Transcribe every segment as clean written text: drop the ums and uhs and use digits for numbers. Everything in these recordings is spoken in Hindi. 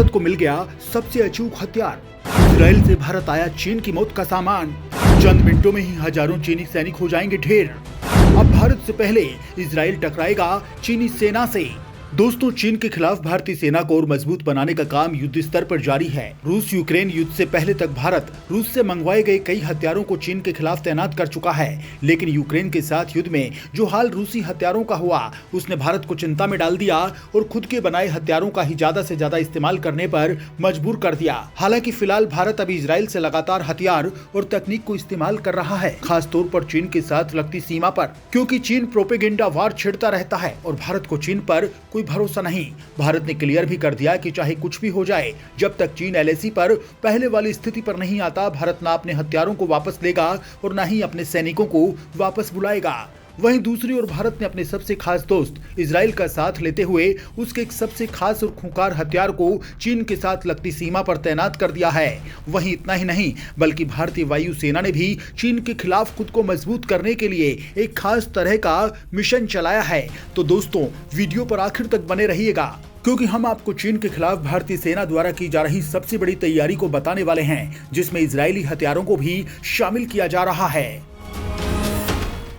भारत को मिल गया सबसे अचूक हथियार। इजराइल से भारत आया चीन की मौत का सामान। चंद मिनटों में ही हजारों चीनी सैनिक हो जाएंगे ढेर। अब भारत से पहले इजराइल टकराएगा चीनी सेना से। दोस्तों, चीन के खिलाफ भारतीय सेना को और मजबूत बनाने का काम युद्ध स्तर पर जारी है। रूस यूक्रेन युद्ध से पहले तक भारत रूस से मंगवाए गए कई हथियारों को चीन के खिलाफ तैनात कर चुका है, लेकिन यूक्रेन के साथ युद्ध में जो हाल रूसी हथियारों का हुआ उसने भारत को चिंता में डाल दिया और खुद के बनाए हथियारों का ही ज्यादा से ज्यादा इस्तेमाल करने पर मजबूर कर दिया। हालांकि फिलहाल भारत अभी इजराइल से लगातार हथियार और तकनीक को इस्तेमाल कर रहा है, खासतौर पर चीन के साथ लगती सीमा पर, क्योंकि चीन प्रोपेगेंडा वार छिड़ता रहता है और भारत को चीन पर कोई भरोसा नहीं। भारत ने क्लियर भी कर दिया कि चाहे कुछ भी हो जाए, जब तक चीन एलएसी पर पहले वाली स्थिति पर नहीं आता, भारत ना अपने हथियारों को वापस लेगा और ना ही अपने सैनिकों को वापस बुलाएगा। वहीं दूसरी ओर भारत ने अपने सबसे खास दोस्त इजराइल का साथ लेते हुए उसके एक सबसे खास और खूंखार हथियार को चीन के साथ लगती सीमा पर तैनात कर दिया है। वहीं इतना ही नहीं, बल्कि भारतीय वायु सेना ने भी चीन के खिलाफ खुद को मजबूत करने के लिए एक खास तरह का मिशन चलाया है। तो दोस्तों, वीडियो पर आखिर तक बने रहिएगा, क्योंकि हम आपको चीन के खिलाफ भारतीय सेना द्वारा की जा रही सबसे बड़ी तैयारी को बताने वाले हैं, जिसमें इजरायली हथियारों को भी शामिल किया जा रहा है।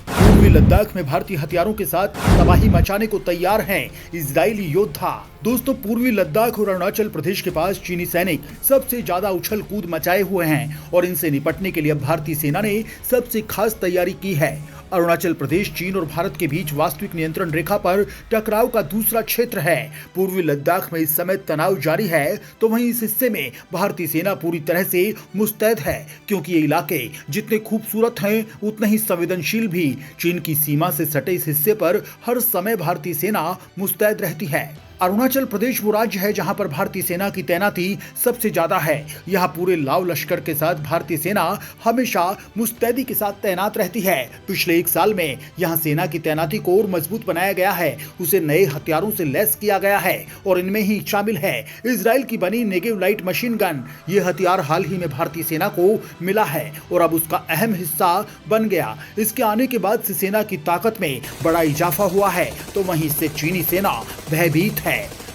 पूर्वी लद्दाख में भारतीय हथियारों के साथ तबाही मचाने को तैयार हैं इजरायली योद्धा। दोस्तों, पूर्वी लद्दाख और अरुणाचल प्रदेश के पास चीनी सैनिक सबसे ज्यादा उछल कूद मचाए हुए हैं और इनसे निपटने के लिए भारतीय सेना ने सबसे खास तैयारी की है। अरुणाचल प्रदेश चीन और भारत के बीच वास्तविक नियंत्रण रेखा पर टकराव का दूसरा क्षेत्र है। पूर्वी लद्दाख में इस समय तनाव जारी है, तो वहीं इस हिस्से में भारतीय सेना पूरी तरह से मुस्तैद है, क्योंकि ये इलाके जितने खूबसूरत हैं उतने ही संवेदनशील भी। चीन की सीमा से सटे इस हिस्से पर हर समय भारतीय सेना मुस्तैद रहती है। अरुणाचल प्रदेश वो राज्य है जहां पर भारतीय सेना की तैनाती सबसे ज्यादा है। यहां पूरे लाव लश्कर के साथ भारतीय सेना हमेशा मुस्तैदी के साथ तैनात रहती है। पिछले एक साल में यहां सेना की तैनाती को और मजबूत बनाया गया है, उसे नए हथियारों से लैस किया गया है और इनमें ही शामिल है इजराइल की बनी नेगेव लाइट मशीन गन। ये हथियार हाल ही में भारतीय सेना को मिला है और अब उसका अहम हिस्सा बन गया। इसके आने के बाद से सेना की ताकत में बड़ा इजाफा हुआ है, तो वहीं से चीनी सेना भयभीत है।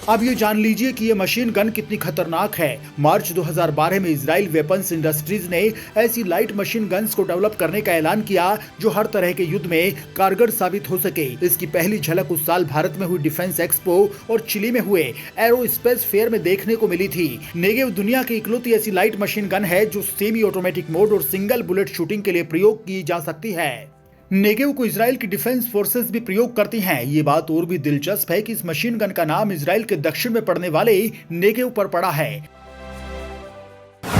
अब ये जान लीजिए कि ये मशीन गन कितनी खतरनाक है। मार्च 2012 में इजराइल वेपन्स इंडस्ट्रीज ने ऐसी लाइट मशीन गन्स को डेवलप करने का ऐलान किया जो हर तरह के युद्ध में कारगर साबित हो सके। इसकी पहली झलक उस साल भारत में हुई डिफेंस एक्सपो और चिली में हुए एरोस्पेस फेयर में देखने को मिली थी। नेगेव दुनिया की इकलौती ऐसी लाइट मशीन गन है जो सेमी ऑटोमेटिक मोड और सिंगल बुलेट शूटिंग के लिए प्रयोग की जा सकती है। नेगेव को इजराइल की डिफेंस फोर्सेस भी प्रयोग करती हैं। ये बात और भी दिलचस्प है कि इस मशीन गन का नाम इजराइल के दक्षिण में पड़ने वाले नेगेव पर पड़ा है।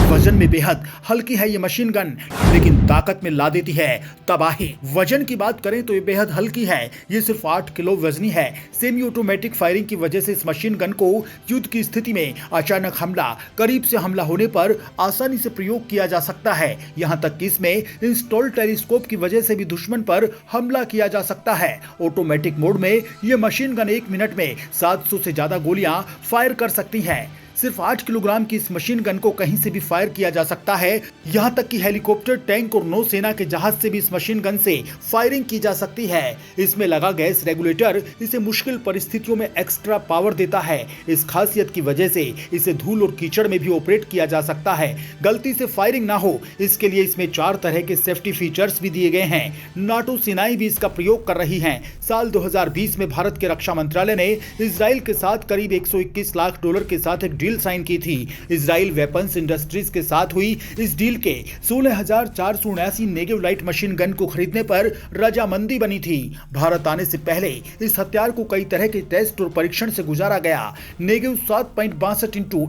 वजन में बेहद हल्की है ये मशीन गन, लेकिन ताकत में ला देती है तबाही। वजन की बात करें तो ये बेहद हल्की है, ये सिर्फ 8 किलो वजनी है। सेमी ऑटोमेटिक फायरिंग की वजह से इस मशीन गन को युद्ध की स्थिति में अचानक हमला, करीब से हमला होने पर आसानी से प्रयोग किया जा सकता है। यहाँ तक कि इसमें इंस्टॉल टेलीस्कोप की वजह से भी दुश्मन पर हमला किया जा सकता है। ऑटोमेटिक मोड में ये मशीन गन 1 मिनट में 700 से ज्यादा गोलियां फायर कर सकती है। सिर्फ 8 किलोग्राम की इस मशीन गन को कहीं से भी फायर किया जा सकता है। यहाँ तक कि हेलीकॉप्टर, टैंक और नौसेना के जहाज से भी इस मशीन गन से फायरिंग की जा सकती है। इसमें लगा गैस रेगुलेटर इसे मुश्किल परिस्थितियों में एक्स्ट्रा पावर देता है। इस खासियत की वजह से इसे धूल और कीचड़ में भी ऑपरेट किया जा सकता है, गलती से फायरिंग ना हो इसके लिए इसमें 4 तरह के सेफ्टी फीचर्स भी दिए गए हैं। नाटो सेनाएं भी इसका प्रयोग कर रही हैं। साल 2020 में भारत के रक्षा मंत्रालय ने इजराइल के साथ करीब $121 लाख के साथ एक साइन की थी। इजराइल वेपन्स इंडस्ट्रीज के साथ हुई इस डील के 16,479 नेगेव लाइट मशीन गन को खरीदने पर रजामंदी बनी थी। भारत आने से पहले इस हथियार को कई तरह के टेस्ट और परीक्षण से गुजारा गया। नेगेव 7.62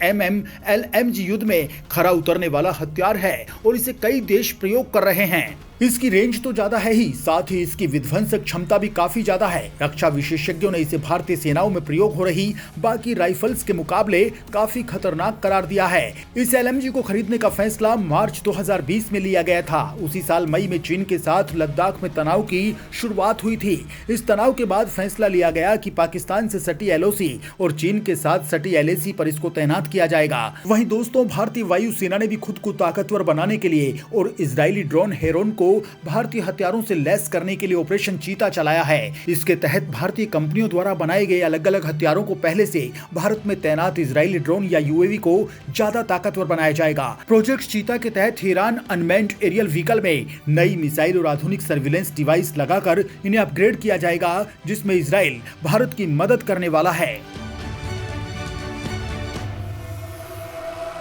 mm LMG युद्ध में खरा उतरने वाला हथियार है और इसे कई देश प्रयोग कर रहे हैं। इसकी रेंज तो ज्यादा है ही, साथ ही इसकी विध्वंसक क्षमता भी काफी ज्यादा है। रक्षा विशेषज्ञों ने इसे भारतीय सेनाओं में प्रयोग हो रही बाकी राइफल्स के मुकाबले काफी खतरनाक करार दिया है। इस एलएमजी को खरीदने का फैसला मार्च 2020 में लिया गया था। उसी साल मई में चीन के साथ लद्दाख में तनाव की शुरुआत हुई थी। इस तनाव के बाद फैसला लिया गया कि पाकिस्तान से सटी एलओसी और चीन के साथ सटी एलएसी पर इसको तैनात किया जाएगा। वहीं दोस्तों, भारतीय वायु सेना ने भी खुद को ताकतवर बनाने के लिए और इजरायली ड्रोन हेरोन को भारतीय हथियारों से लैस करने के लिए ऑपरेशन चीता चलाया है। इसके तहत भारतीय कंपनियों द्वारा बनाए गए अलग अलग हथियारों को पहले से भारत में तैनात इजरायली ड्रोन या यूएवी को ज्यादा ताकतवर बनाया जाएगा। प्रोजेक्ट चीता के तहत ईरान अनमैन्ड एरियल व्हीकल में नई मिसाइल और आधुनिक सर्विलेंस डिवाइस लगाकर इन्हें अपग्रेड किया जाएगा, जिसमें इजराइल भारत की मदद करने वाला है।